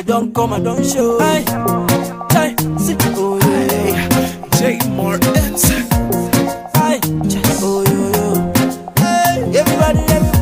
don't come, I don't show. Hey, hey, see, oh yeah, J. Martins. hey, oh yo, hey, everybody, everybody.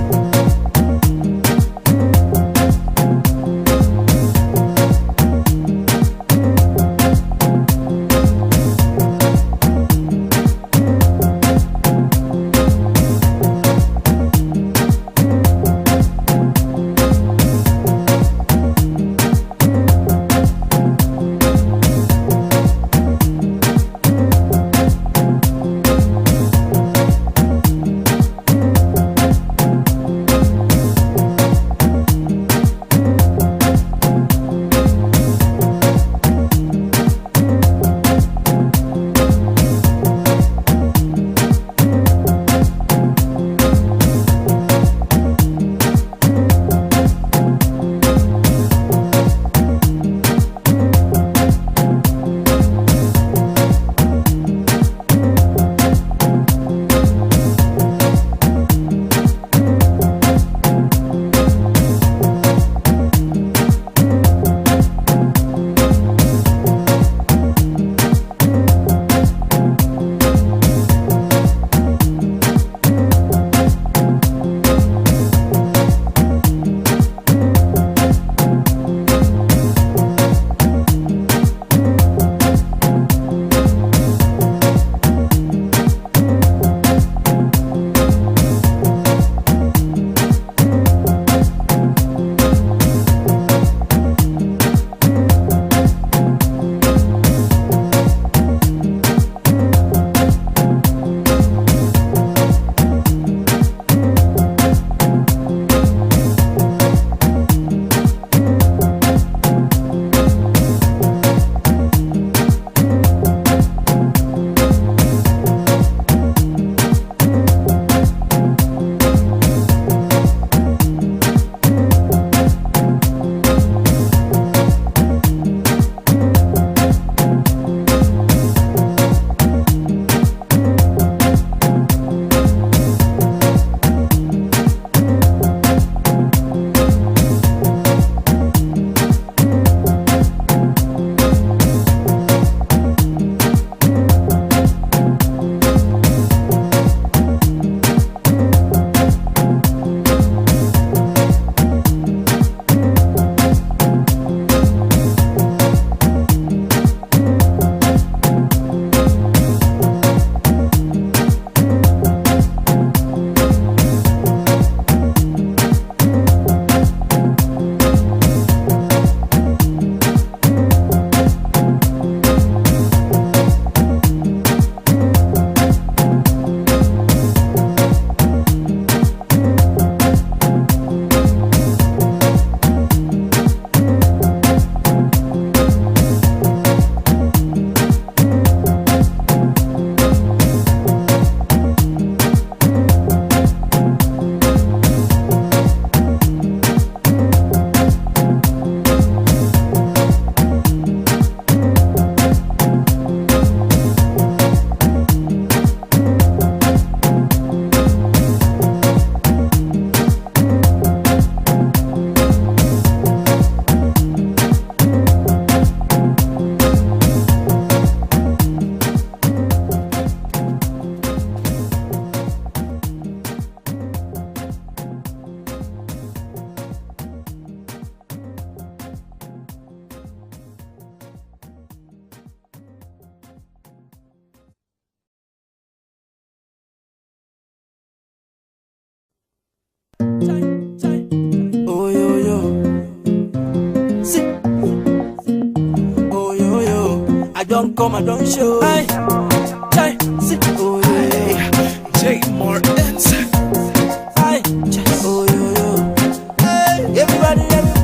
Oh yo yo, see. Oh yo yo, I don't come, I don't show. Hey, hey, see. Oh yo yo, J. Martins. hey, oh yo yo, hey, everybody, everybody.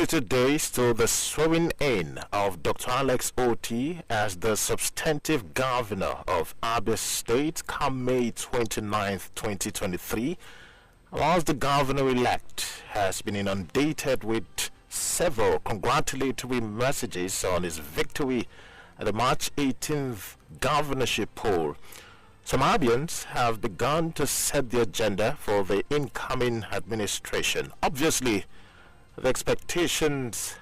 62 days to the swearing in of Dr. Alex Oti as the substantive governor of Abia State come May 29th, 2023, whilst the governor-elect has been inundated with several congratulatory messages on his victory at the March 18th governorship poll. Some Abians have begun to set the agenda for the incoming administration. Obviously, the expectations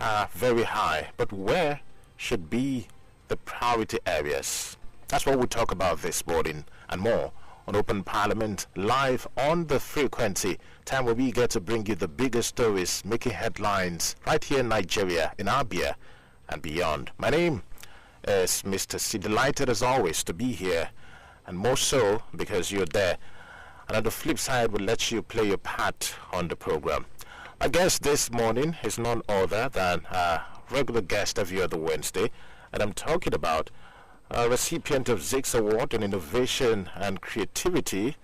are very high, but where should be the priority areas? That's what we'll talk about this morning and more on Open Parliament, live on the frequency, time where we get to bring you the biggest stories making headlines right here in Nigeria, in Abia and beyond. My name is Mr. C. Delighted as always to be here, and more so because you're there. And on the flip side, we'll let you play your part on the program. My guest this morning is none other than a regular guest every other Wednesday, and I'm talking about a recipient of Zix Award in Innovation and Creativity,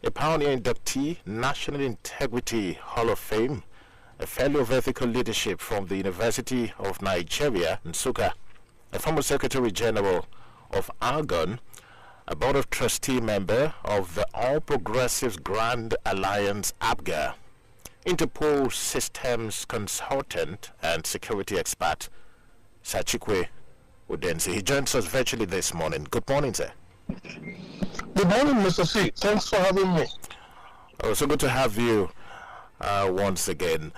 a pioneer inductee, National Integrity Hall of Fame, a fellow of ethical leadership from the University of Nigeria, Nsukka, a former Secretary General of Argon, a Board of Trustee member of the All Progressives Grand Alliance ABGA, Interpol Systems Consultant and Security Expert, Sir Chikwe Udensi. He joins us virtually this morning. Good morning, sir. Good morning, Mr. C. Thanks for having me. Oh, so good to have you once again.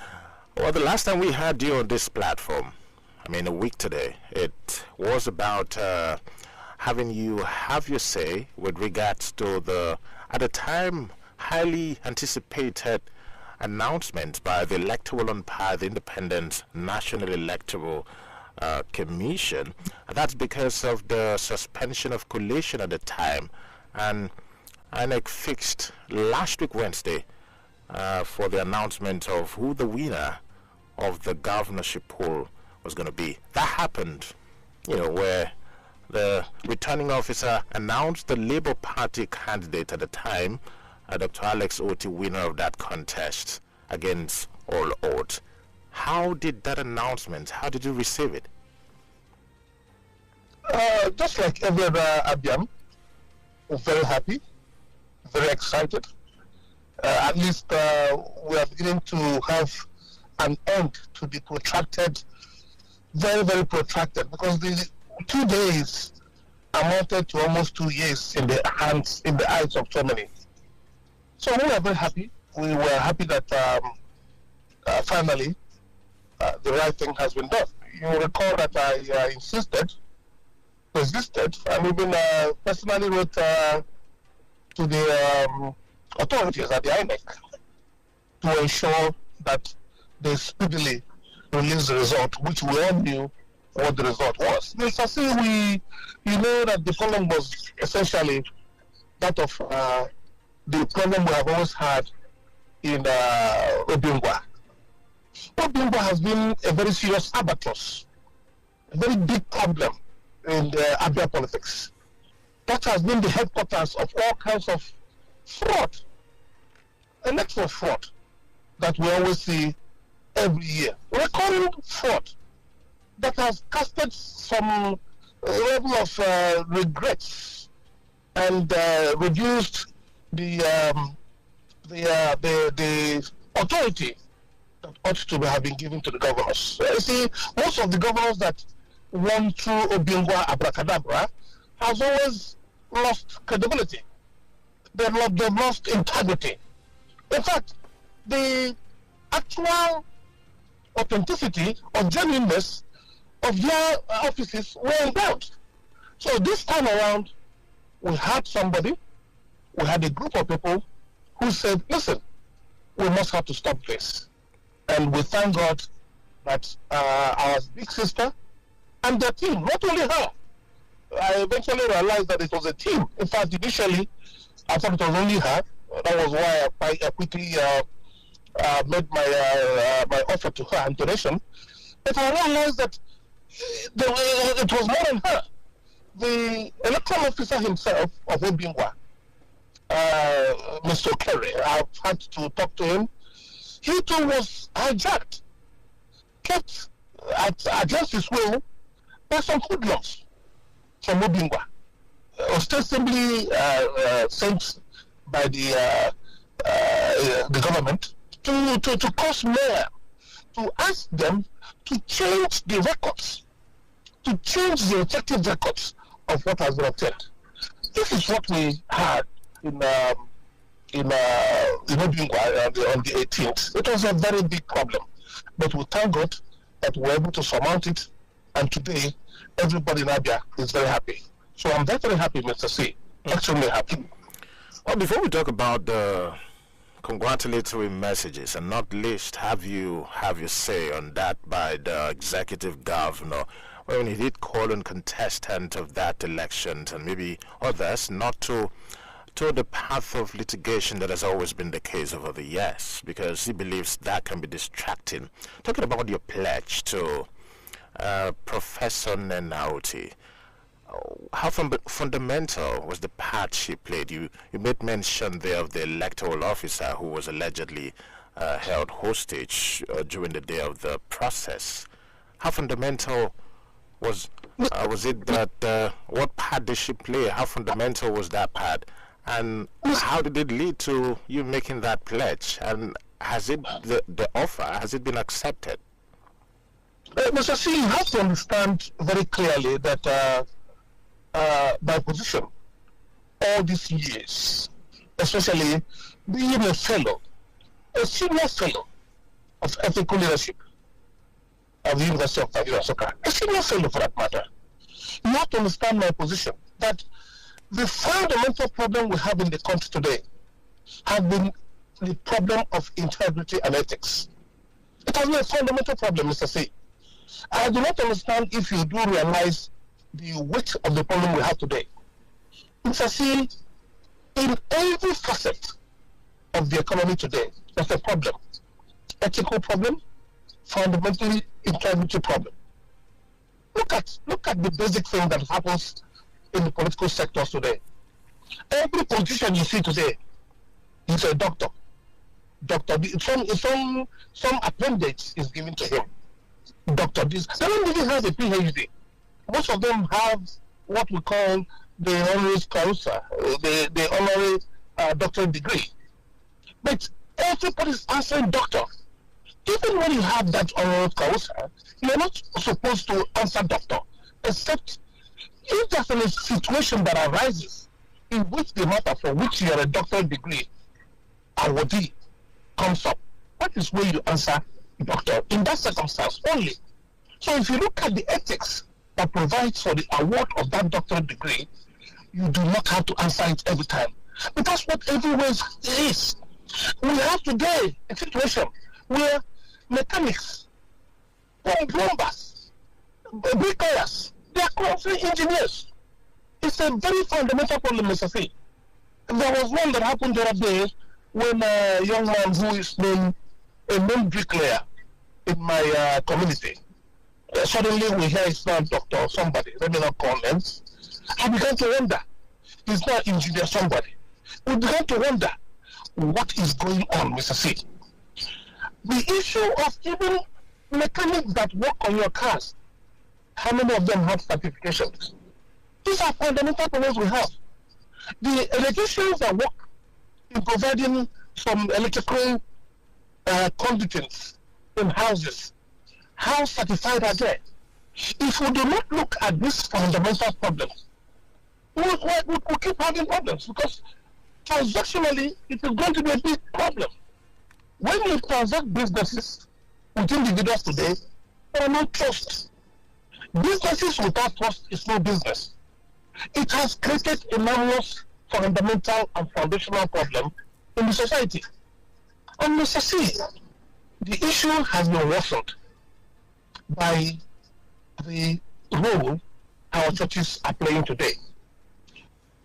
Well, the last time we had you on this platform, I mean a week today, it was about having you have your say with regards to the, at the time, highly anticipated announcement by the Electoral Umpire, the Independent National Electoral Commission. And that's because of the suspension of collation at the time, and INEC fixed last week Wednesday for the announcement of who the winner of the governorship poll was going to be. That happened, where the returning officer announced the Labour Party candidate at the time, Dr. Alex Oti, winner of that contest against all odds. How did that announcement, how did you receive it? Just like every other Abiam, we're very happy, very excited. At least we are beginning to have an end to the protracted, very, very protracted, because the 2 days amounted to almost 2 years in the eyes of so many. So we were very happy. We were happy that finally the right thing has been done. You recall that I resisted, and even personally wrote to the authorities at the INEC to ensure that they speedily release the result, which we all knew what the result was. Mr. C, you know that the problem was essentially that of the problem we have always had in Obingwa. Obingwa has been a very serious albatross, a very big problem in the Abia politics. That has been the headquarters of all kinds of fraud, electoral fraud, that we always see every year. Recurring fraud that has casted some level of regrets and reduced the authority that ought to have been given to the governors. You see, most of the governors that won through Obingwa abracadabra has always lost credibility. They've lost integrity. In fact, the actual authenticity or genuineness of their offices were in doubt. So this time around, we had a group of people who said, listen, we must have to stop this. And we thank God that our big sister and the team, not only her, I eventually realized that it was a team. In fact, initially, I thought it was only her. That was why I quickly made my offer to her and donation. But I realized that it was more than her. The electoral officer himself of Obingwa, Mr. Kerry, I've had to talk to him. He too was hijacked. kept against his will by some hoodlums from Obingwa, ostensibly sent by the government to cause mayor to ask them to change the records, to change the effective records of what has been obtained. This is what we had in Obingwa on the 18th. It was a very big problem, but we thank God that we were able to surmount it, and today everybody in Abia is very happy. So I'm very, very happy, Mr. C. Extremely happy. Well, before we talk about the congratulatory messages, and not least have you say on that by the executive governor when he did call on contestant of that election and maybe others not to the path of litigation that has always been the case over the years, because he believes that can be distracting. Talking about your pledge to Professor Nenauti, how fundamental was the part she played? You made mention there of the electoral officer who was allegedly held hostage during the day of the process. How fundamental was it that? What part did she play? How fundamental was that part? And how did it lead to you making that pledge? And has it the offer, has it been accepted? Mr. C, you have to understand very clearly that my position all these years, especially being a fellow, a senior fellow of ethical leadership of the University of Nigeria, a senior fellow for that matter, you have to understand my position that the fundamental problem we have in the country today has been the problem of integrity and ethics. It has been a fundamental problem, Mr. C. I do not understand if you do realize the weight of the problem we have today. Mr. C, in every facet of the economy today, there's a problem. Ethical problem, fundamentally integrity problem. Look at the basic thing that happens in the political sectors today. Every politician you see today is a doctor. Some appendage is given to him. Doctor this. They don't even have a PhD. Most of them have what we call the honoris causa, the honorary doctorate degree. But everybody is answering doctor. Even when you have that honoris causa, you're not supposed to answer doctor, except if there's a situation that arises in which the matter for which you are a doctorate degree awardee comes up. That is where you answer doctor in that circumstance only. So if you look at the ethics that provides for the award of that doctorate degree, you do not have to answer it every time. But that's what everywhere is. We have today a situation where mechanics, plumbers, bricklayers, they are constantly engineers. It's a very fundamental problem, Mr. C. There was one that happened the other day when a young man who is a known bricklayer in my community, suddenly we hear it's not doctor or somebody, let me not call them. I began to wonder, he's not engineer somebody. We began to wonder, what is going on, Mr. C? The issue of even mechanics that work on your cars, how many of them have certifications? These are fundamental problems we have. The electricians that work in providing some electrical conduits in houses, how certified are they? If we do not look at these fundamental problems, we'll keep having problems, because transactionally it is going to be a big problem. When you transact businesses with individuals today, there are no trust. Businesses without trust is no business. It has created enormous fundamental and foundational problem in the society. And Mr. C, the issue has been worsened by the role our churches are playing today.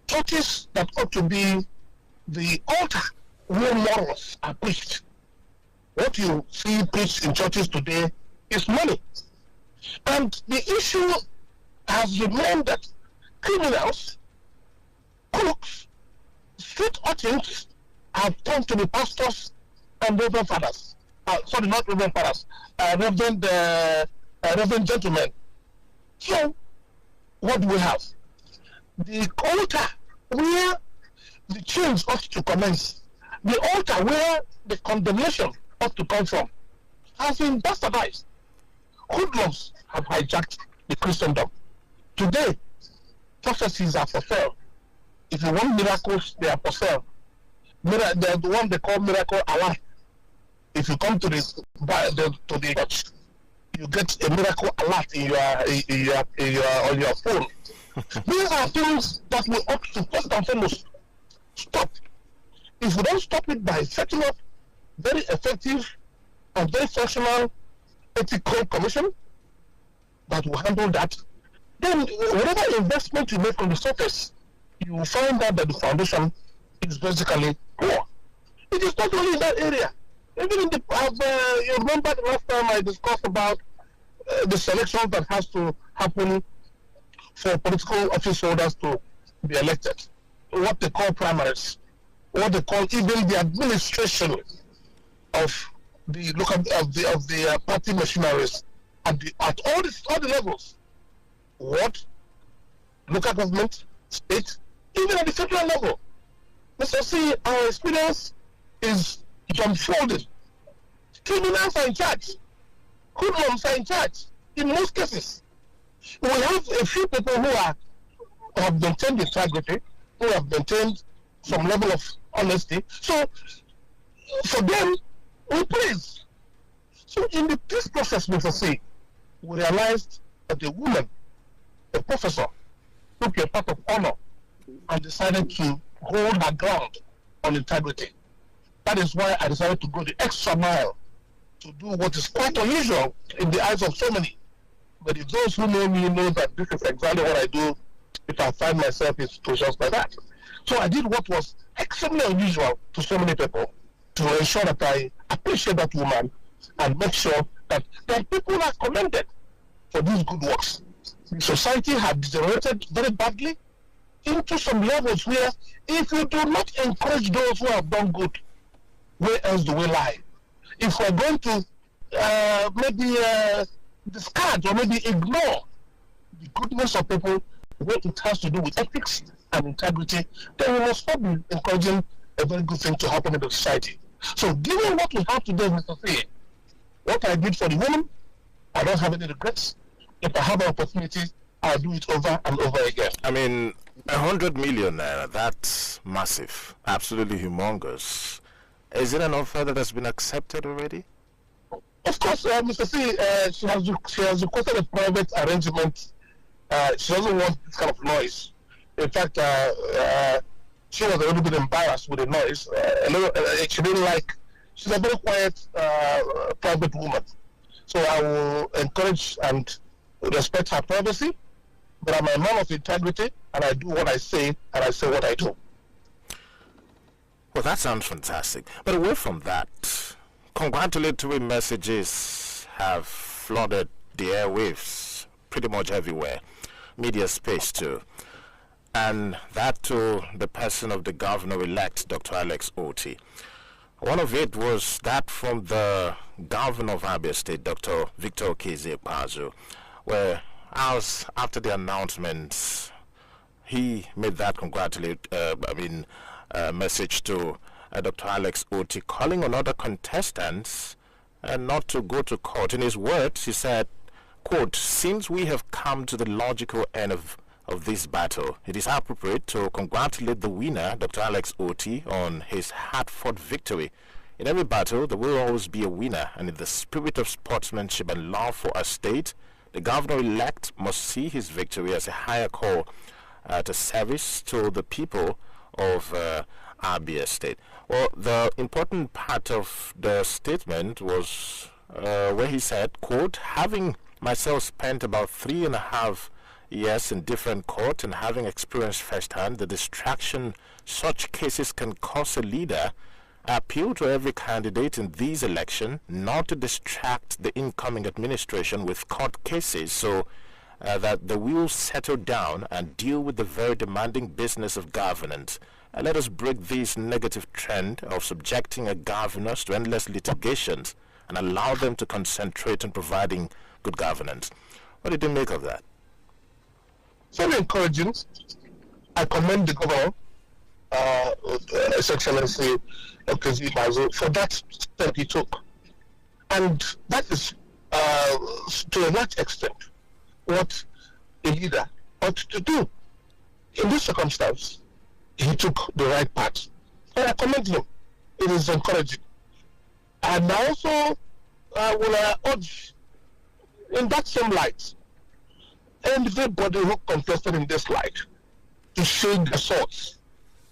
Churches that ought to be the altar where morals are preached. What you see preached in churches today is money. And the issue has remained that criminals, crooks, street urchins have turned to be pastors and reverend fathers sorry, not Reverend Fathers, Reverend Gentlemen. So, what do we have? The altar where the change ought to commence, the altar where the condemnation ought to come from, has been bastardized. Hoodlums have hijacked the Christendom. Today, prophecies are fulfilled. If you want miracles, they are fulfilled. The one they call miracle Allah. If you come to the church, you get a miracle alert on your phone. These are things that we ought to first and foremost stop. If we don't stop it by setting up very effective and very functional ethical commission that will handle that, then whatever investment you make on the surface, you will find out that the foundation is basically poor. It is not only in that area. Even in the, you remember the last time I discussed about the selection that has to happen for political office holders to be elected, what they call primaries, what they call even the administration of the local of the party machineries at all the levels, what local government, state, even at the federal level. Let's see, our experience is dumbfounded. Criminals are in charge. Hoodlums are in charge. In most cases, we have a few people who have maintained integrity, who have maintained some level of honesty. So, for them, we praise. So, in the peace process, Mr. C, we realized that a woman, a professor, took a part of honor and decided to hold her ground on integrity. That is why I decided to go the extra mile to do what is quite unusual in the eyes of so many. But if those who know me know that this is exactly what I do, if I find myself in situations like that. So I did what was extremely unusual to so many people to ensure that I appreciate that woman and make sure that people are commended for these good works. The society had degenerated very badly into some levels where if you do not encourage those who have done good, where else do we lie? If we're going to maybe discard or maybe ignore the goodness of people when it has to do with ethics and integrity, then we must not be encouraging a very good thing to happen in the society. So given what we have today, Mr. C, what I did for the women, I don't have any regrets. If I have an opportunity, I'll do it over and over again. I mean, 100 million, that's massive, absolutely humongous. Is it an offer that has been accepted already? Of course, Mr. C, she has requested a private arrangement. She doesn't want this kind of noise. In fact, she was a little bit embarrassed with the noise. She didn't like. She's a very quiet, private woman. So I will encourage and respect her privacy. But I'm a man of integrity, and I do what I say, and I say what I do. Well, that sounds fantastic. But away from that, congratulatory messages have flooded the airwaves pretty much everywhere, media space too. And that to the person of the governor-elect, Dr. Alex Oti. One of it was that from the governor of Abia State, Dr. Victor Keze, where hours after the announcement, he made that message to Dr. Alex Oti, calling on other contestants not to go to court. In his words, he said, quote, "Since we have come to the logical end of this battle, it is appropriate to congratulate the winner, Dr. Alex Oti, on his hard-fought victory. In every battle, there will always be a winner, and in the spirit of sportsmanship and love for our state, the governor-elect must see his victory as a higher call to service to the people of Abia State." Well, the important part of the statement was where he said, quote, "Having myself spent about 3.5 years in different courts and having experienced firsthand the distraction such cases can cause a leader, I appeal to every candidate in these elections not to distract the incoming administration with court cases so that they will settle down and deal with the very demanding business of governance. And let us break this negative trend of subjecting our governors to endless litigations and allow them to concentrate on providing good governance. What did you make of that? Very encouraging. I commend the governor, His Excellency Okezi Bazo, for that step he took. And that is, to a large extent, what a leader ought to do. In this circumstance, he took the right path. And I commend him. It is encouraging. And I also will urge, in that same light, everybody who contested in this light to shake their swords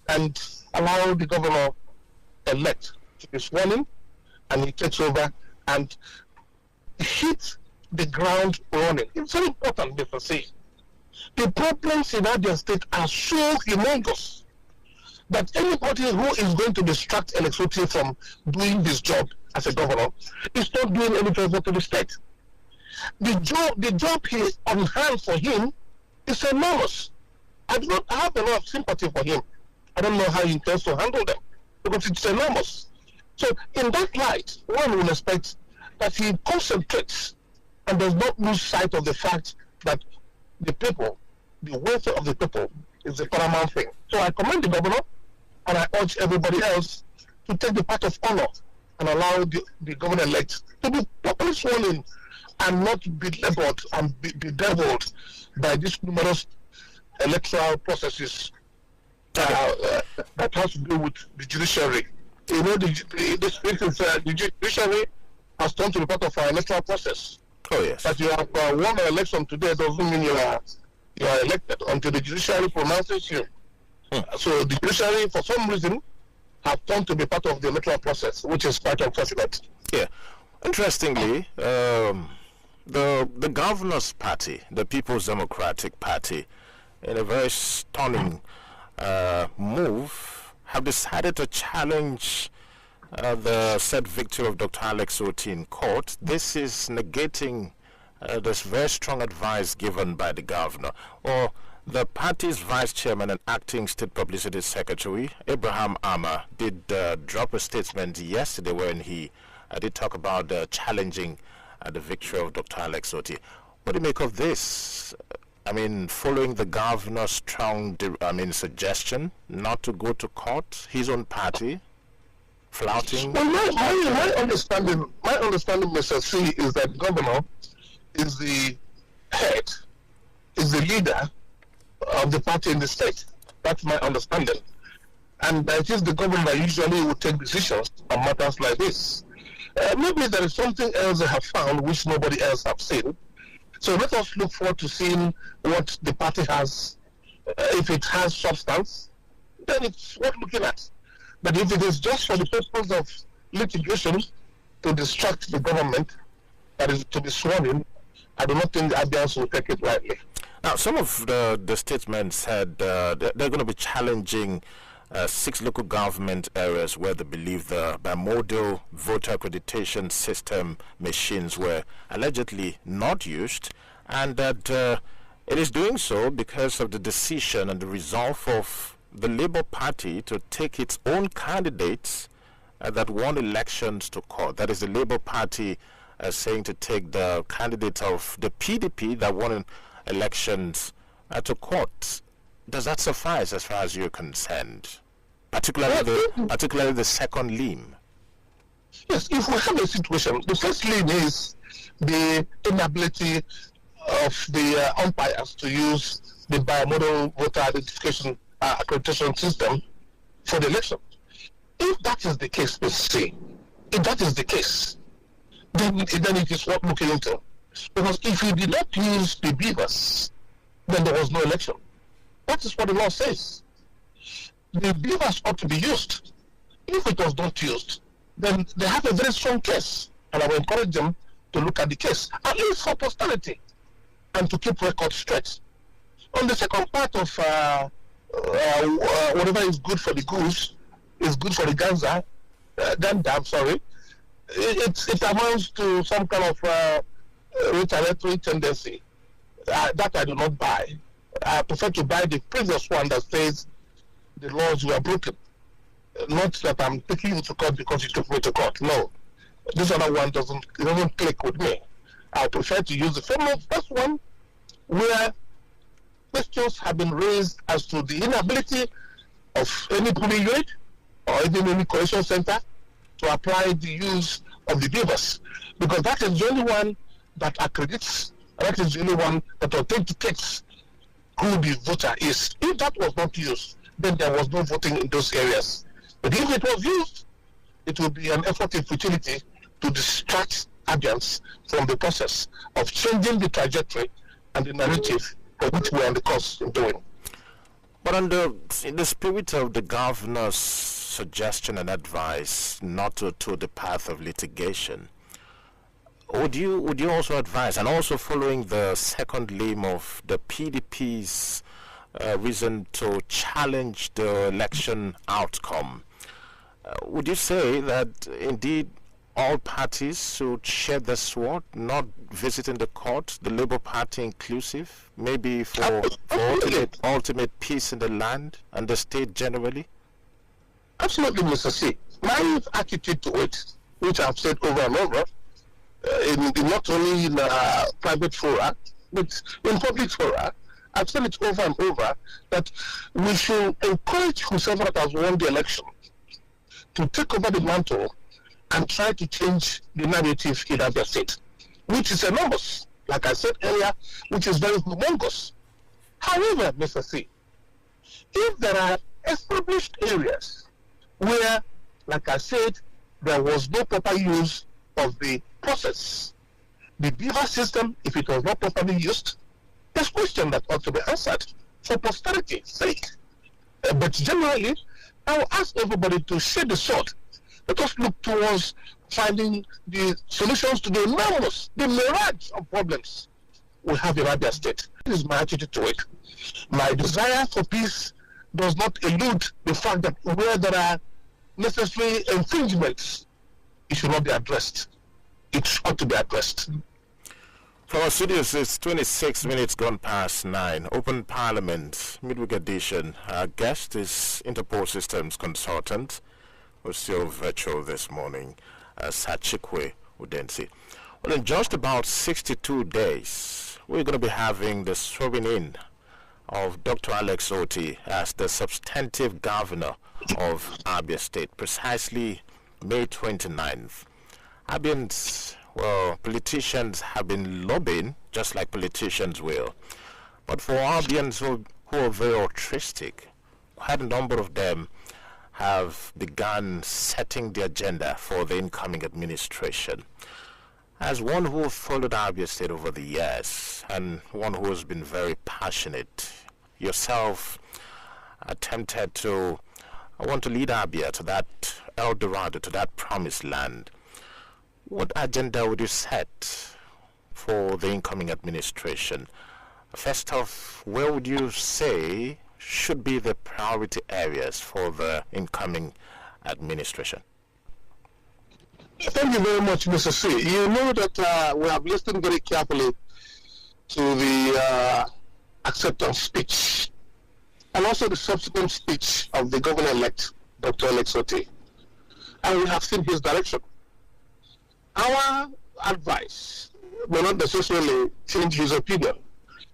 and allow the governor-elect to be sworn in, and he takes over and hit the ground running. It's very important, Mr. C. The problems in Abia State are so humongous that anybody who is going to distract Alexoti from doing his job as a governor is not doing any favor to the state. The job he on hand for him is enormous. I do not have a lot of sympathy for him. I don't know how he intends to handle them because it's enormous. So in that light, one will expect that he concentrates and does not lose sight of the fact that the people, the welfare of the people, is the paramount thing. So I commend the governor, and I urge everybody else to take the path of honor and allow the governor-elect to be properly sworn in and not be labeled and be bedeviled by these numerous electoral processes that has to do with the judiciary. You know, the judiciary has turned to be part of our electoral process. Oh, yes. That you have won an election today doesn't mean you are elected until the judiciary pronounces you. So the judiciary, for some reason, have turned to be part of the electoral process, which is quite unfortunate. Yeah. Interestingly, the governor's party, the People's Democratic Party, in a very stunning move, have decided to challenge the said victory of Dr. Alex Oti in court. This is negating this very strong advice given by the governor. Or the party's vice chairman and acting state publicity secretary, Abraham Ama, did drop a statement yesterday when he did talk about challenging the victory of Dr. Alex Oti. What do you make of this? I mean, following the governor's strong suggestion not to go to court, his own party flouting. Well, my understanding, Mr. C, is that governor is the head, is the leader of the party in the state. That's my understanding. And it is the governor that usually will take decisions on matters like this. Maybe there is something else they have found which nobody else have seen. So let us look forward to seeing what the party has. If it has substance, then it's worth looking at. But if it is just for the purpose of litigation to distract the government that is to be sworn in, I do not think the Abians will take it lightly. Now, some of the statements said they're going to be challenging 6 local government areas where they believe the bimodal voter accreditation system machines were allegedly not used, and that it is doing so because of the decision and the resolve of the Labour Party to take its own candidates that won elections to court. That is the Labour Party saying to take the candidates of the PDP that won elections to court. Does that suffice as far as you're concerned? Particularly the second limb. Yes, if we have a situation, the first limb is the inability of the umpires to use the bimodal voter identification accreditation system for the election. If that is the case, let's say, if that is the case, then it is worth looking into. Because if you did not use the beavers, then there was no election. That is what the law says. The beavers ought to be used. If it was not used, then they have a very strong case. And I will encourage them to look at the case, at least for posterity, and to keep records straight. On the second part of whatever is good for the goose is good for the gander, it amounts to some kind of retaliatory tendency. That I do not buy. I prefer to buy the previous one that says the laws were broken. Not that I'm taking you to court because you took me to court. No. This other one doesn't click with me. I prefer to use the first one, where questions have been raised as to the inability of any polling unit or even any cohesion center to apply the use of the beavers, because that is the only one that accredits, that is the only one that authenticates who the voter is. If that was not used, then there was no voting in those areas. But if it was used, it would be an effort in futility to distract Abians from the process of changing the trajectory and the narrative for which we are on the course of doing. But in the spirit of the governor's suggestion and advice not to the path of litigation, would you also advise, and also following the second limb of the PDP's reason to challenge the election outcome, would you say that indeed all parties should share the sword, not visiting the court, the Labour Party inclusive, maybe for ultimate peace in the land and the state generally? Absolutely, Mr. C. My attitude to it, which I've said over and over, not only in private fora, but in public fora, I've said it over and over, that we should encourage whoever that has won the election to take over the mantle and try to change the narrative in Abia State, which is enormous, like I said earlier, which is very humongous. However, Mr. C, if there are established areas where, like I said, there was no proper use of the process, the beaver system, if it was not properly used, there's a question that ought to be answered for posterity's sake. But generally, I will ask everybody to share the sword. Let us look towards finding the solutions to the enormous, the mirage of problems we have in Abia State. This is my attitude to it. My desire for peace does not elude the fact that where there are necessary infringements, it should not be addressed. It ought to be addressed. For our studios, it's 26 minutes gone past 9. Open Parliament, midweek edition. Our guest is Interpol Systems consultant, who's still virtual this morning, Chikwe Udensi. Well, in just about 62 days, we're going to be having the swearing in of Dr. Alex Oti as the substantive governor of Abia State, precisely May 29th. Abians, well, politicians have been lobbying, just like politicians will. But for Abians who are very altruistic, quite a number of them have begun setting the agenda for the incoming administration. As one who followed Abia State over the years, and one who has been very passionate, yourself attempted to, I want to lead Abia to that El Dorado, to that promised land. What agenda would you set for the incoming administration? First off, where would you say should be the priority areas for the incoming administration? Thank you very much, Mr. C. You know that we have listened very carefully to the acceptance speech and also the subsequent speech of the governor-elect, Dr. Alex Oti. And we have seen his direction. Our advice will not necessarily change his opinion.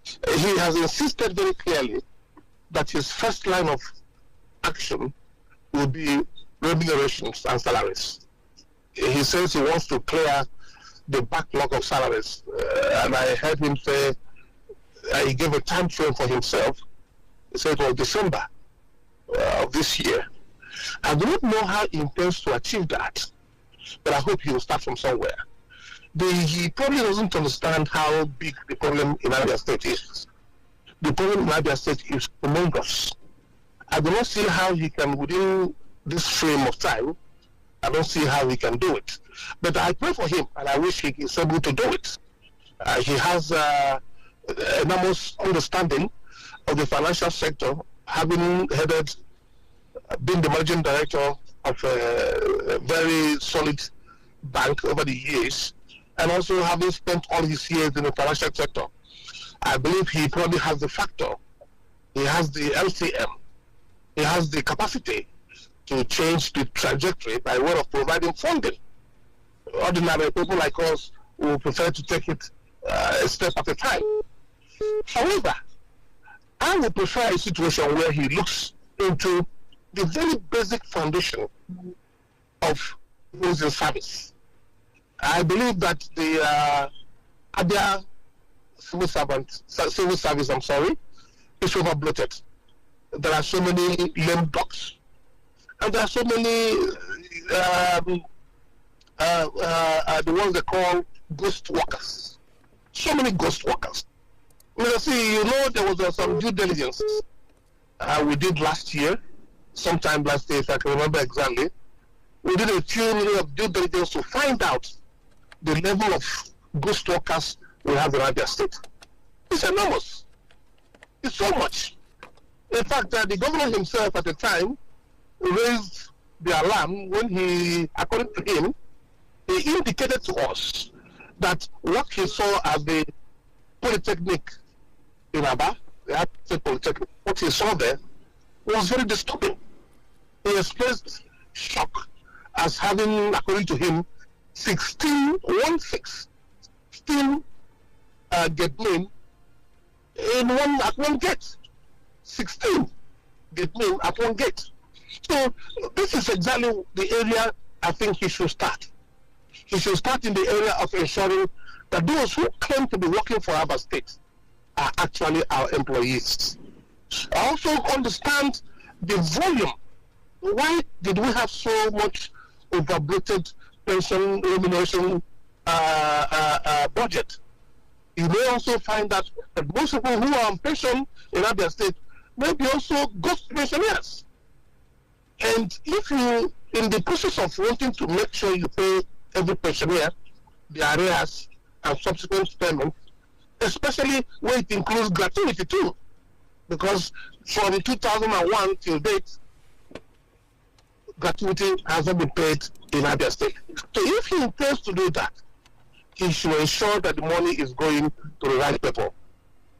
He has insisted very clearly that his first line of action will be remunerations and salaries. He says he wants to clear the backlog of salaries. And I heard him say, he gave a time frame for himself. He said it was December of this year. I do not know how he intends to achieve that, but I hope he will start from somewhere. He probably doesn't understand how big the problem in Abia State is. The problem in Abia State is humongous. I do not see how he can, within this frame of time, I don't see how he can do it. But I pray for him, and I wish he is able to do it. He has enormous understanding of the financial sector, having been the managing director of a very solid bank over the years, and also having spent all his years in the financial sector. I believe he probably has the factor, he has the LCM, he has the capacity to change the trajectory by way of providing funding ordinary people like us will prefer to take it a step at a time. However, I would prefer a situation where he looks into the very basic foundation of those in service. I believe that the Abia civil service, is over bloated. There are so many lame ducks, and there are so many the ones they call ghost workers. So many ghost workers. See, there was some due diligence we did sometime last year, if I can remember exactly. We did a few of due diligence to find out the level of ghost workers we have in Abia State. It's enormous. It's so much. In fact, the governor himself at the time raised the alarm when he, according to him, he indicated to us that what he saw at the Polytechnic in Aba, the State Polytechnic, what he saw there was very disturbing. He expressed shock as having, according to him, 16 gatemen at one gate. 16 gatemen at one gate. So this is exactly the area I think he should start. He should start in the area of ensuring that those who claim to be working for our state are actually our employees. I also understand the volume. Why did we have so much overbloated pension remuneration budget? You may also find that most people who are on pension in Abia State may be also ghost pensioners. And if you, in the process of wanting to make sure you pay every pensioner the arrears and subsequent payment, especially when it includes gratuity too, because from 2001 till date, gratuity hasn't been paid in Abia State. So if he intends to do that, he should ensure that the money is going to the right people.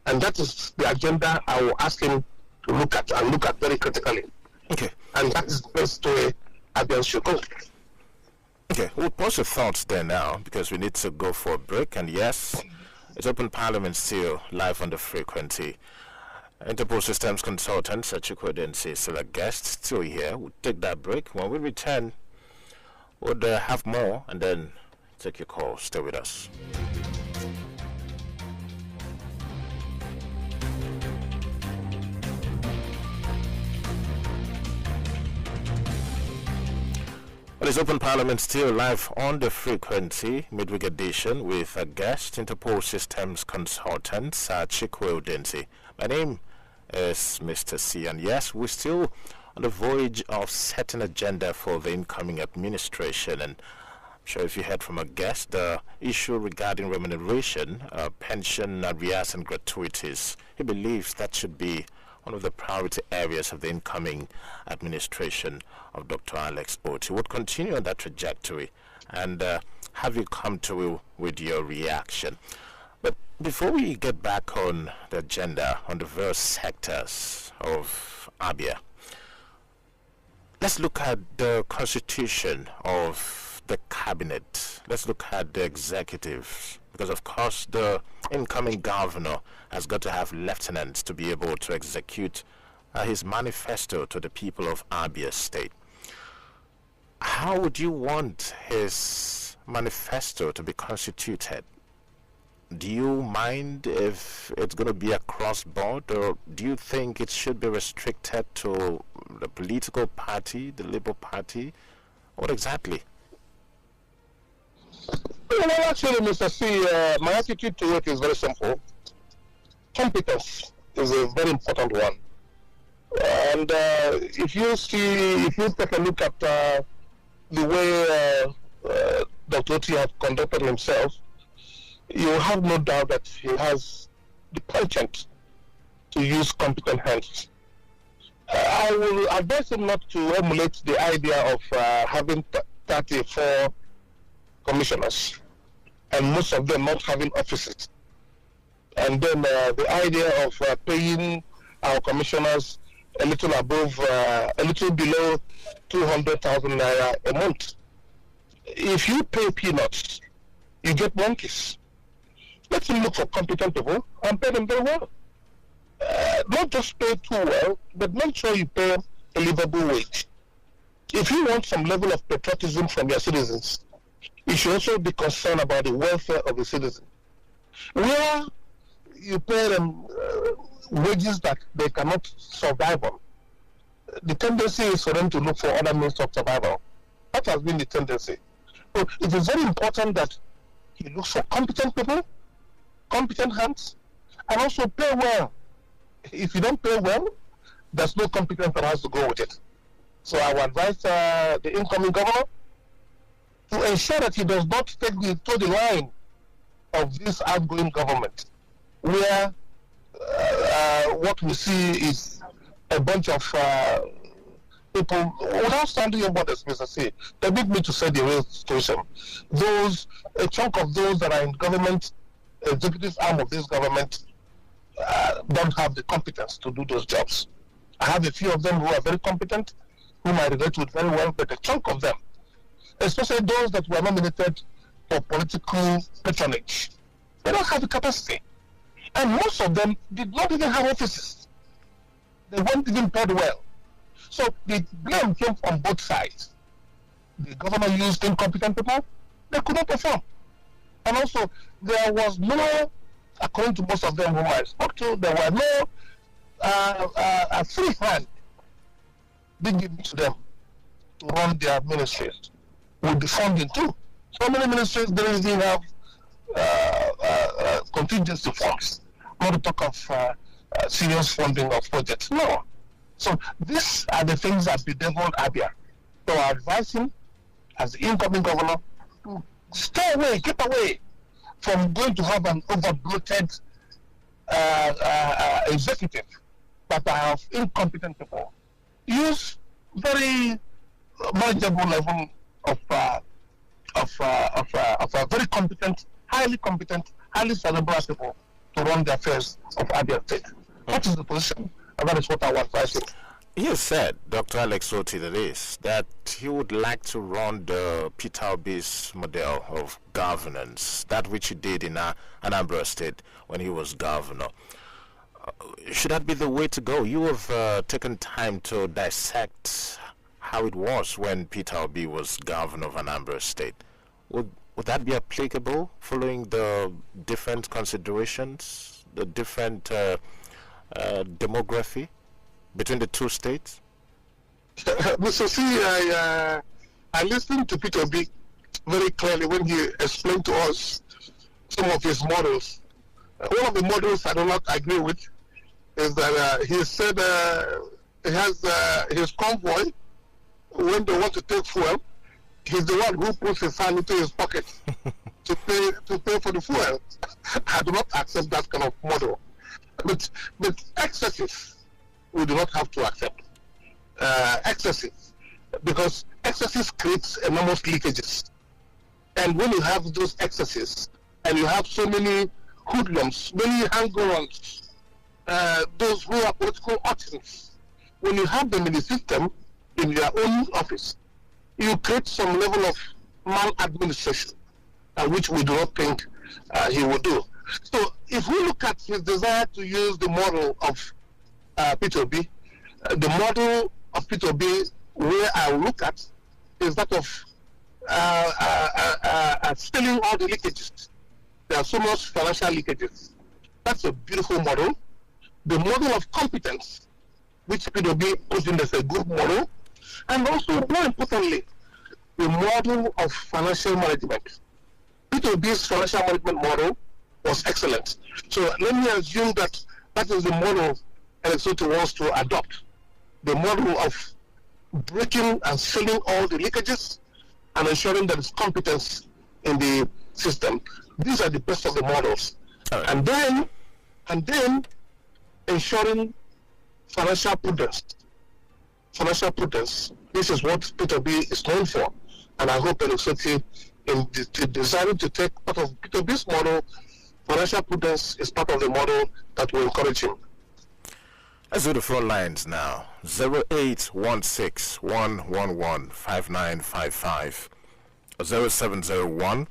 And that is the agenda I will ask him to look at very critically. Okay. And that is the best way Abia should go. Okay, we'll pause your thoughts there now because we need to go for a break. And yes, it's Open Parliament still live on the frequency. Interpol Systems Consultant Chikwe Udensi is still a guest, still here. We'll take that break. When we return, we'll have more and then take your call. Stay with us. Well, it's Open Parliament still live on the frequency, midweek edition with a guest, Interpol Systems Consultant Chikwe Udensi. My name is Mr. C, and yes, we're still on the voyage of setting agenda for the incoming administration. And I'm sure if you heard from a guest, the issue regarding remuneration, pension, arrears, and gratuities, he believes that should be one of the priority areas of the incoming administration of Dr. Alex Otti. Would continue on that trajectory and have you come to with your reaction. But before we get back on the agenda on the various sectors of Abia, let's look at the constitution of the cabinet. Let's look at the executive, because of course the incoming governor has got to have lieutenants to be able to execute his manifesto to the people of Abia State. How would you want his manifesto to be constituted? Do you mind if it's going to be across board, or do you think it should be restricted to the political party, the Labour Party? What exactly? Well, actually, Mr. C, my attitude to it is very simple. Competence is a very important one. And if you take a look at the way Dr. Otti has conducted himself, you have no doubt that he has the penchant to use competent hands. I will advise him not to emulate the idea of having 34 commissioners and most of them not having offices. And then the idea of paying our commissioners a little below 200,000 naira a month. If you pay peanuts, you get monkeys. Let him look for competent people and pay them very well. Not just pay too well, but make sure you pay a livable wage. If you want some level of patriotism from your citizens, you should also be concerned about the welfare of the citizen. Where you pay them wages that they cannot survive on, the tendency is for them to look for other means of survival. That has been the tendency. So it is very important that he looks for competent people, competent hands, and also pay well. If you don't pay well, there's no competence that has to go with it. So I would advise the incoming governor to ensure that he does not take the line of this outgoing government, where what we see is a bunch of people without standing up what they're supposed to say. They need me to say the real situation. A chunk of those that are in government, executive arm of this government, don't have the competence to do those jobs. I have a few of them who are very competent, whom I relate with very well, but a chunk of them, especially those that were nominated for political patronage, they don't have the capacity. And most of them did not even have offices. They weren't even paid well. So the blame came from both sides. The governor used incompetent people, they could not perform. And also, there was no, according to most of them whom I spoke to, there were no a free hand being given to them to run their ministries with the funding too. So many ministries don't even have contingency funds, not to talk of serious funding of projects. No. So these are the things that bedeviled Abia. So I advise him, as the incoming governor, to stay away, keep away from going to have an overbloated executive that have incompetent people. Use very manageable level of very competent, highly cerebral people to run the affairs of Abia State. That is the position, and that is what I want to advise him. You said, Dr. Alex Oti, that he would like to run the Peter Obi's model of governance, that which he did in Anambra State when he was governor. Should that be the way to go? You have taken time to dissect how it was when Peter Obi was governor of Anambra State. Would that be applicable following the different considerations, the different demography between the two states? Mr. C, I listened to Peter Obi very clearly when he explained to us some of his models. One of the models I do not agree with is that he said he has his convoy, when they want to take fuel, he's the one who puts his hand into his pocket to pay for the fuel. I do not accept that kind of model. But excesses, we do not have to accept. Excesses, because excesses creates enormous leakages. And when you have those excesses, and you have so many hoodlums, many hang-ons, those who are political options, when you have them in the system, in your own office, you create some level of maladministration, which we do not think he will do. So if we look at his desire to use the model of Peter Obi, the model of Peter Obi, where I look at, is that of stealing all the leakages. There are so much financial leakages. That's a beautiful model. The model of competence, which Peter Obi puts in as a good model, and also, more importantly, the model of financial management. Peter Obi's financial management model was excellent. So let me assume that that is the model Lesotho wants to adopt. The model of breaking and filling all the leakages and ensuring that there's competence in the system. These are the best of the models. Right. And then ensuring financial prudence. Financial prudence. This is what Peter B is known for. And I hope Lesotho, in deciding to take part of Peter B's model, financial prudence is part of the model that will encourage him. Let's do the front lines now. 0816-111-5955. 0701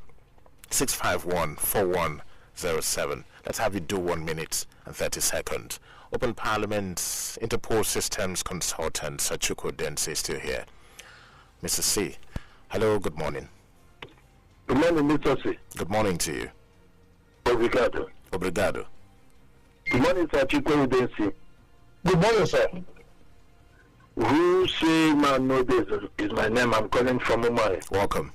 651 4107. Let's have you do 1 minute and 30 seconds. Open Parliament Interpol Systems Consultant Chikwe Udensi is still here. Mr. C, hello, good morning. Good morning, Mr. C. Good morning to you. Obrigado. Obrigado. Good morning, Sir Chikwe Udensi. Good morning, sir. Who say man know this is my name. I'm calling from Umai. Welcome.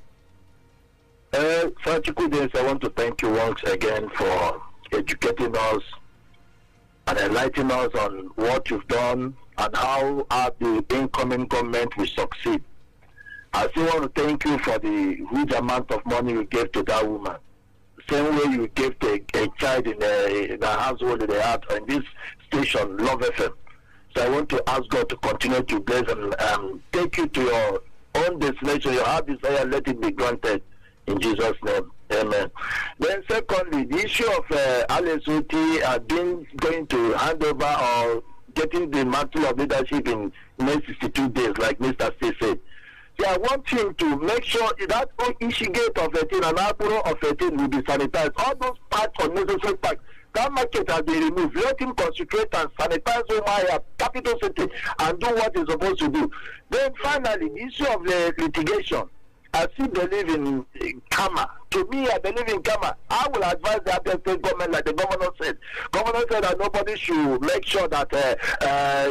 Sir Chikwe Udensi, I want to thank you once again for educating us and enlightening us on what you've done and how the incoming government will succeed. I still want to thank you for the huge amount of money you gave to that woman. Same way you gave to a child in the household that they had on this station, Love FM. So I want to ask God to continue to bless and take you to your own destination. Your heart desire, let it be granted in Jesus' name. Amen. Then secondly, the issue of LSOT going to hand over or getting the mantle of leadership in next 62 days, like Mr. C said. See, I want him to make sure that Ishigate of 18 and Apuro of 18 will be sanitized. All those parts, unnecessary parts, that market has been removed. Let him concentrate and sanitize Umaya, capital city, and do what he's supposed to do. Then finally, the issue of the litigation. I still believe in karma. To me, I believe in karma. I will advise the Abia State government, like the governor said. Governor said that nobody should make sure that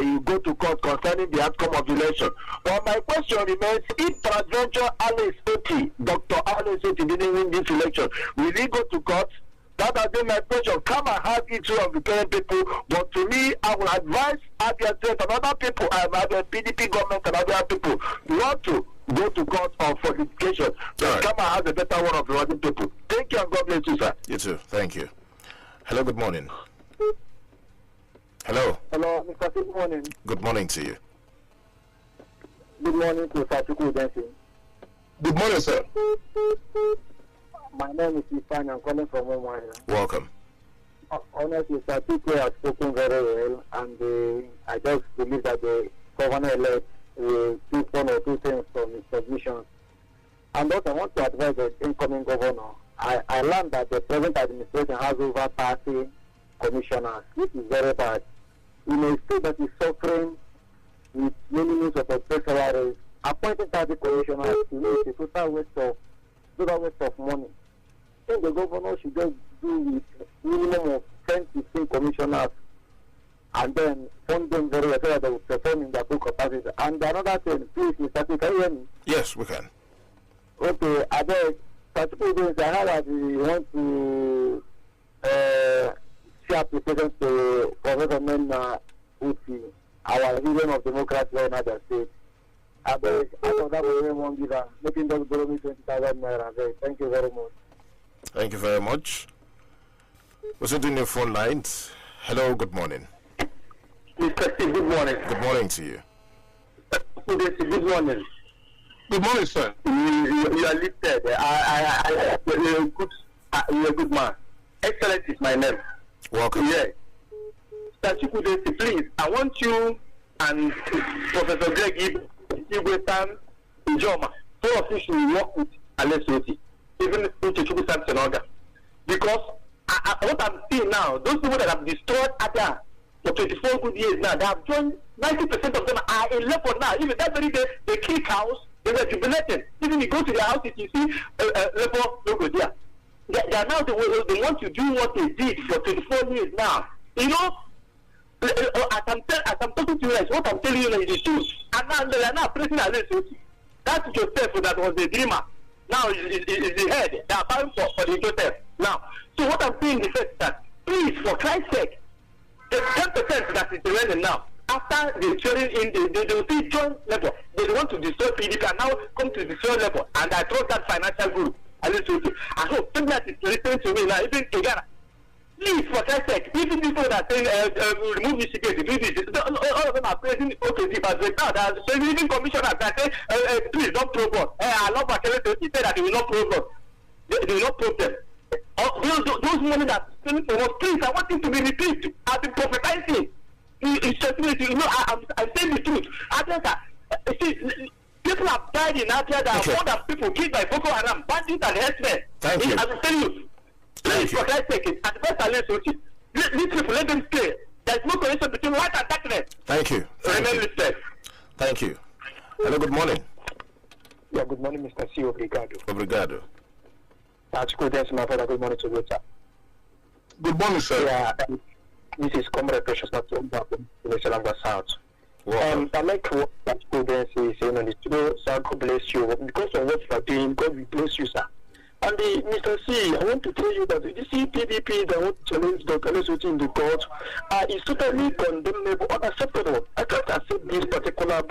you go to court concerning the outcome of the election. But my question remains: if peradventure Alice Oti, Dr. Alice Oti didn't win this election, will he go to court? That has been my question. Karma has issue of the current people, but to me, I will advise Abia State and other people, Abia PDP government and other people, not to go to court for litigation. But Karma has a better one of the other people. Thank you and God bless you, sir. You too. Thank you. Hello, good morning. Hello. Hello, Mr. Good morning. Good morning to you. Good morning to Sir Chikwe Udensi. Good morning, sir. My name is Ifan. I'm calling from Omaya. Welcome. Honestly, Sir Chikwe has spoken very well, and I just believe that the governor-elect will pick one or two things from his submissions. And also, I want to advise the incoming governor. I learned that the present administration has over 30 commissioners, which is very bad. In a state that is suffering with many means of oppressive salaries, appointing 30 commissioners is a total waste of money. I think the governor should just do with minimum of 10 to 15 commissioners and then fund them very well so that they will perform in their full capacity. And another thing, please, Mr. P, can you hear me? Yes, we can. Okay, I beg, particularly I heard that we want to share applications to Professor Menna Uti, our vision of democracy in other states. I beg, I thought that we won't give her, making them borrow me 20,000 naira. Thank you very much. Thank you very much. What's it in your phone lines? Hello, good morning. Mr. Steve, good morning. Good morning to you. Good morning. Good morning, sir. You are lifted. You're a good man. Excellence is my name. Welcome. Yeah. Sir Chikwe, please, I want you and Professor Greg Igwe Ijoma, two of you should work with LSOT, even Chikwe Samson Oga. Because what I'm seeing now, those people that have destroyed Ada for 24 good years now, they have joined, 90% of them are in level now. Even that very day, they kill cows, they were jubilating. Even you go to their houses, you see level logo there. They are now they want to do what they did for 24 years now. You know, as I'm talking to you guys, what I'm telling you is the truth. And now they are now praising LSOT. That's Joseph that was the dreamer. Now is the head. They are buying for the Joseph. Now, so what I'm saying is that, please, for Christ's sake, the 10% that is remaining now, after the sharing in they will see join level. They want to destroy PDP and now come to destroy level. And I trust that financial group. I hope that is listening to me now, even Ghana. Please, for Christ's sake, even people that say remove the security, do this, all of them are praising OKC, but now there are even commissioners that say, please don't probe us. I love my he said that they will not probe us. They will not probe them. Those money that spending for us, please, I want it to be repeated. I've been prophesying. It's just, you know, I'm saying the truth. I think that, see, People have died in Abia. There are more than people killed by Boko Haram, bandits and herdsmen. Thank you. I will tell you. Please, for Christ's sake, at first I listen. These people, let them stay. There is no connection between light and darkness. Thank you. Remember this. Thank you. Hello, good morning. Yeah, good morning, Mr. C. Obrigado. Obrigado. Udensi, my father. Good morning to you, sir. Good morning, sir. Yeah, this is Comrade Precious from the Salamba South. Welcome. I like what Udensi is saying on this. Sir, God bless you. Because of what you are doing, God will bless you, sir. And Mr. C, I want to tell you that the PDP that want to challenge Dr. Lesotho in the court is totally condemnable, unacceptable. I can't accept this particular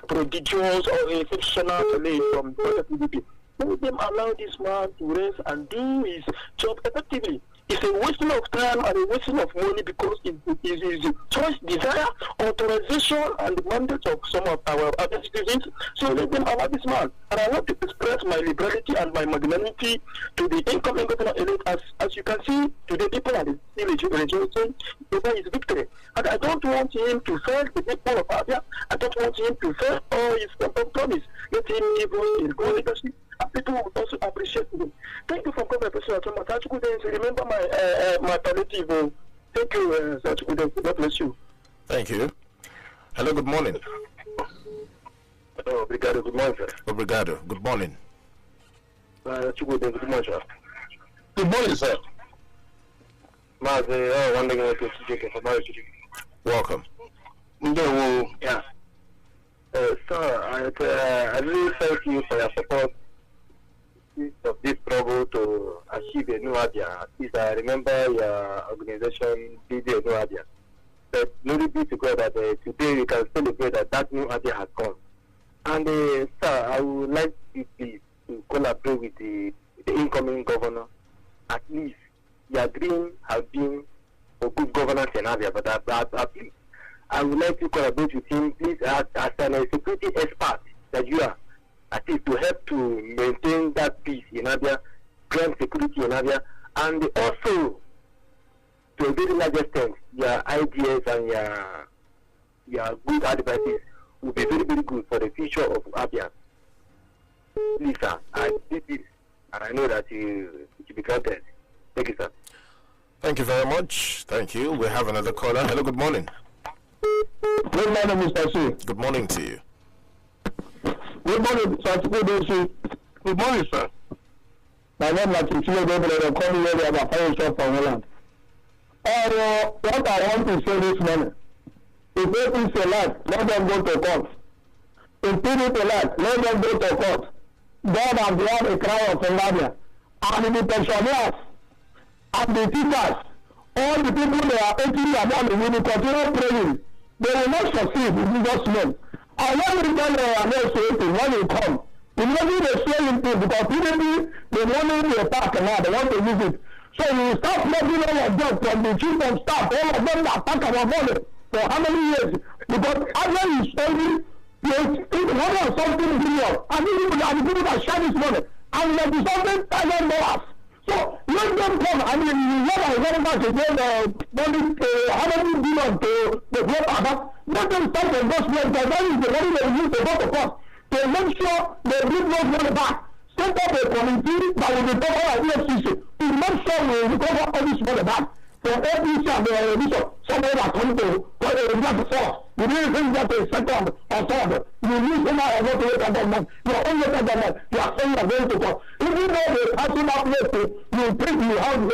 prodigious or exceptional challenge from the PDP. Let them allow this man to rest and do his job effectively. It's a wasting of time and a wasting of money because it is choice, desire, authorization, and the mandate of some of our other citizens. So let them allow this man. And I want to express my liberality and my magnanimity to the incoming governor elect. As you can see, today people are still rejoicing over his victory. And I don't want him to fail the people of Abia. I don't want him to fail all his promise. Let him give us a good leadership. And people will also appreciate him. Thank you for coming, Professor. Remember my palliative. Thank you, Sir Chikwe. God bless you. Thank you. Hello, good morning. Hello, Obrigado. Good morning, sir. Obrigado. Good morning. Chikwe, good morning, sir. Good morning, sir. Welcome. Yeah. Sir, I really thank you for your support of this struggle to achieve a new idea. At least I remember your organization did a new idea. But glory be to God that today we can celebrate that new idea has come. And sir, I would like you please to collaborate with the incoming governor. At least your dream has been for good governance in Abia, but at least I would like to collaborate with him, please, as an security expert that you are, at least to help to maintain that peace in Abia, grant security in Abia, and also, to a very large extent, your ideas and your good advices will be very, very good for the future of Abia. Please, sir, I did this, and I know that it will be granted. Thank you, sir. Thank you very much. Thank you. We have another caller. Hello, good morning. Good morning, Mr. C. Good morning to you. Good morning, Sir Chikwe. Good morning, sir. My name is Chikwe. I'm calling you from a fire shop from Holland. What I want to say this morning, if they is elect, let them go to court. If people elect, let them go to court. God has won a cry of Zimbabwe. And the pensioners and the teachers, all the people that are 80 and on, will continue praying. They will not succeed in Jesus' name. And when we tell them when you come, imagine they say in things because people, they want to attack now, they want to use it. So you start making all of them from the chief of staff, all of them that attack our money for how many years? Because Abia is only 100 billion, and these people are the people that share this money, and there is something $1,000. So let them come. I mean, what I want to say, how many billion to the group about? Let them start investment, because that is the money they will use to go to court to make sure they give those money back. Set up a committee that will recover our EFCC to make sure we recover all this money back from APC and the bishop. Somebody that come to the force. You didn't think that a second or third. You use him out of what to look at government. You are only at government. You are saying you are going to court. Even though they pass him out later, you think you have the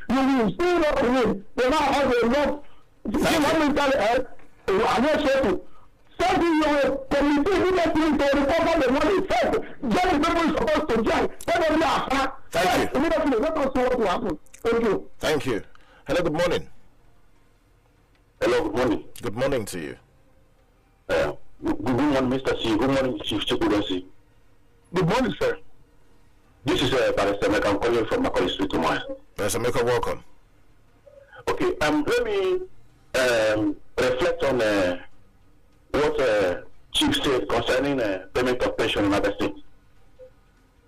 you will still not win. They now have enough. I'm not sure to. Send your committee immediately to recover the money first. Just the people supposed to join. Let them know. Thank you. Immediately, let us see what will happen. Thank you. Thank you. Hello, good morning. Hello, good morning. Good morning to you. Good morning, Mr. C. Good morning, Chief Udensi. Good morning, sir. This is Barrister Meka. I'm calling from Macaulay Street, Umaya. Barrister Meka, welcome. Okay, let me reflect on what Chief said concerning payment of pension in other states.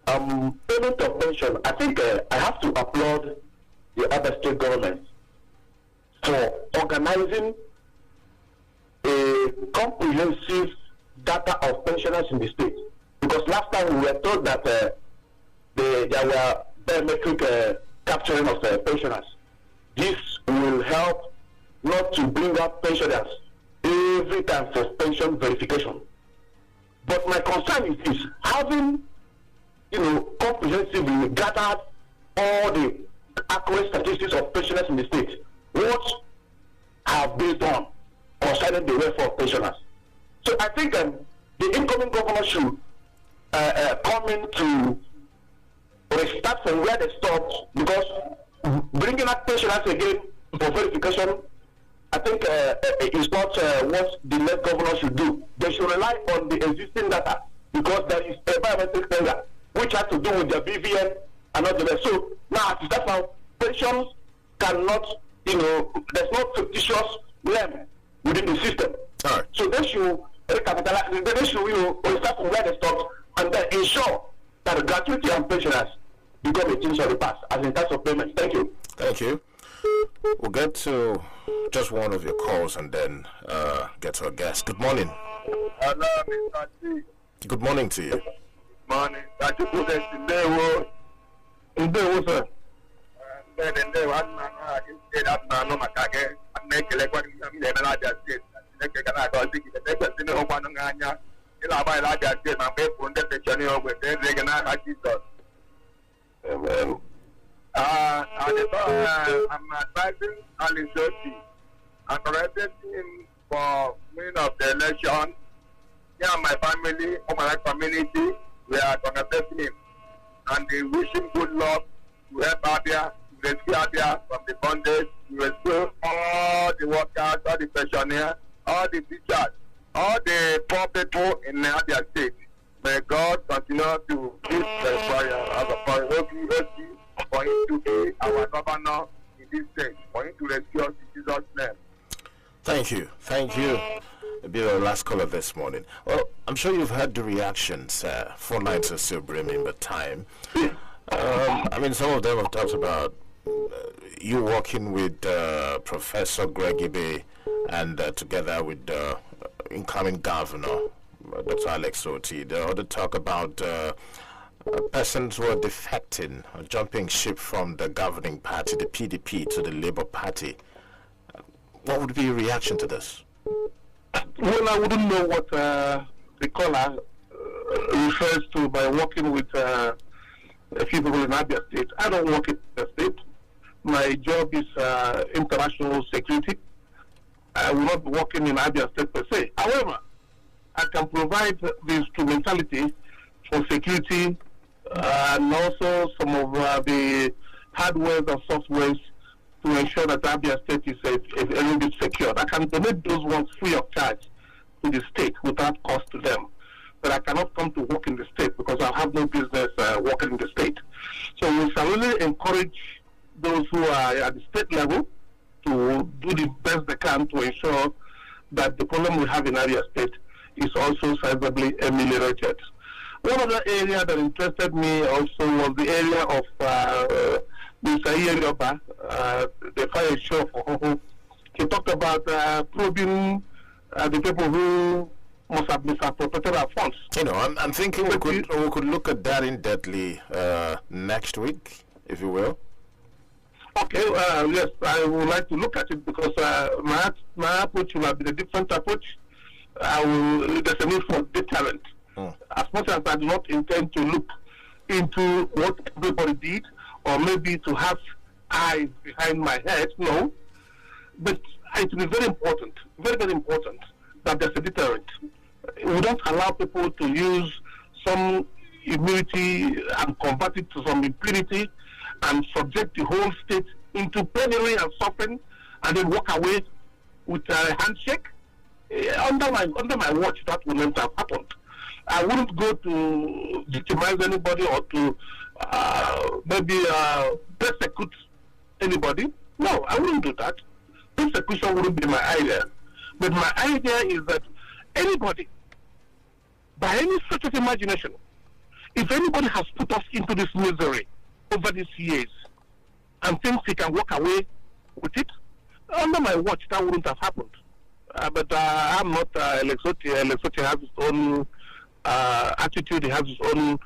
Payment of pension, I think I have to applaud the other state governments for organizing a comprehensive data of pensioners in the state. Because last time we were told that there were biometric capturing of pensioners. This will help not to bring up pensioners every time for pension verification. But my concern is this: having, comprehensively gathered all the accurate statistics of pensioners in the state, what have they done concerning the welfare of pensioners? So I think the incoming governor should come in to restart from where they stopped, because bringing up pensioners again for verification, I think is not what the next governor should do. They should rely on the existing data, because there is a biometric data which has to do with their BVN and not the rest. So now, that's how pensions cannot, there's no fictitious name within the system. All right. So they should recapitalize, they should restart from where they stopped, and then ensure that the gratuity and pensioners become a thing of the past as in terms of payments. Thank you. Thank you. We'll get to just one of your calls and then get to our guest. Good morning. Hello, Mr. T. Good morning to you. Morning. Thank you for this. Sir. I'm advising Alizoti and arrested him for winning of the election. Me and my family, or my community, we are congratulating him. And we wish him good luck to help Abia, to rescue Abia from the bondage, to rescue all the workers, all the pensioners, all the teachers, all the poor people in Abia State. May God continue to give the prayer as a priority for him to be our governor in this state, for him to rescue us in Jesus' name. Thank you. Thank you. It'll be the last caller this morning. Well, I'm sure you've heard the reactions. 4 nights are still brimming, but time. Some of them have talked about you working with Professor Greg Ibe and together with the incoming governor, Dr. Alex Oti. The other talk about persons who are defecting, jumping ship from the governing party, the PDP, to the Labour Party. What would be your reaction to this? Well, I wouldn't know what the caller refers to by working with a few people in Abia State. I don't work in the state. My job is international security. I will not be working in Abia State per se. However, I can provide the instrumentality for security and also some of the hardware and softwares to ensure that Abia State is a little bit secured. I can donate those ones free of charge to the state without cost to them. But I cannot come to work in the state because I have no business working in the state. So we shall really encourage those who are at the state level to do the best they can to ensure that the problem we have in Abia State is also sizably ameliorated. One other area that interested me also was the area of Mr. Iyoba, the fire show for Hoho. He talked about probing the people who must have misappropriated our funds. I'm thinking we could look at that in depthly next week, if you will. Okay, yes, I would like to look at it because my approach will be a different approach. There's a need for deterrent. As much as I do not intend to look into what everybody did, or maybe to have eyes behind my head, no. But it will be very important, very, very important that there's a deterrent. We don't allow people to use some immunity and convert it to some impunity and subject the whole state into penury and suffering and then walk away with a handshake. Under my watch, that will not have happened. I wouldn't go to victimize anybody or to maybe persecute anybody. No, I wouldn't do that. Persecution wouldn't be my idea. But my idea is that anybody, by any stretch of imagination, if anybody has put us into this misery over these years and thinks he can walk away with it, under my watch, that wouldn't have happened. but I'm not Alexoti. Alexoti has his own attitude. He has his own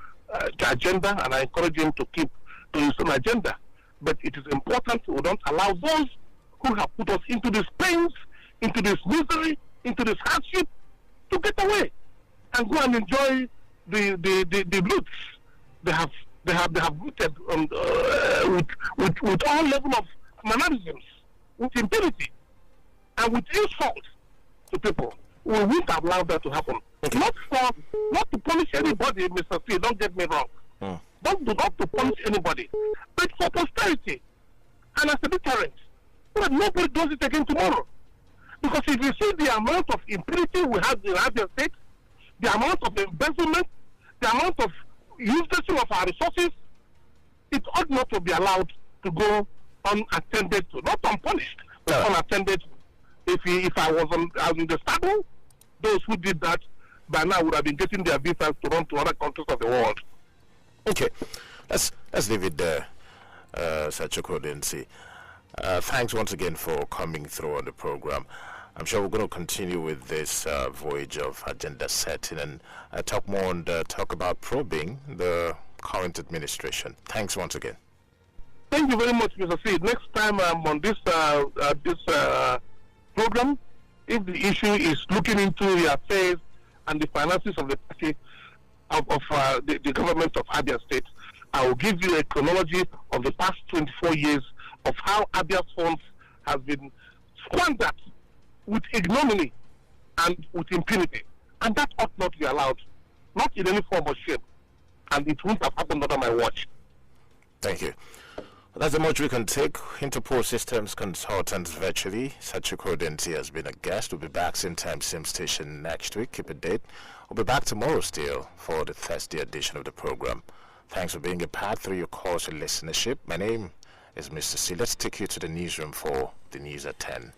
agenda, and I encourage him to keep to his own agenda. But it is important we don't allow those who have put us into these pains, into this misery, into this hardship, to get away and go and enjoy the loots they have looted with all level of mannerisms, with impunity and with insult to people. We won't allow that to happen. Okay. Not to punish anybody, Mr. C. Don't get me wrong. Not to punish anybody, but for posterity and as a deterrent, so that nobody does it again tomorrow. Because if you see the amount of impunity we have in Abia State, the amount of embezzlement, the amount of useless of our resources, it ought not to be allowed to go unattended to, not unpunished, but unattended to. If I was in the stable, those who did that by now would have been getting their visas to run to other countries of the world. Okay, let's leave it there, Chikwe Udensi. Thanks once again for coming through on the program. I'm sure we're going to continue with this voyage of agenda setting and talk about probing the current administration. Thanks once again. Thank you very much, Mr. C. Next time I'm on this program, if the issue is looking into the affairs and the finances of the party of the government of Abia State, I will give you a chronology of the past 24 years of how Abia's funds have been squandered with ignominy and with impunity. And that ought not be allowed, not in any form or shape. And it won't have happened under my watch. Thank you. That's the much we can take. Interpol Systems consultants virtually. Chikwe Udensi has been a guest. We'll be back same time, same station next week. Keep a date. We'll be back tomorrow still for the Thursday edition of the program. Thanks for being a part through your calls and listenership. My name is Mr. C. Let's take you to the newsroom for the news at 10.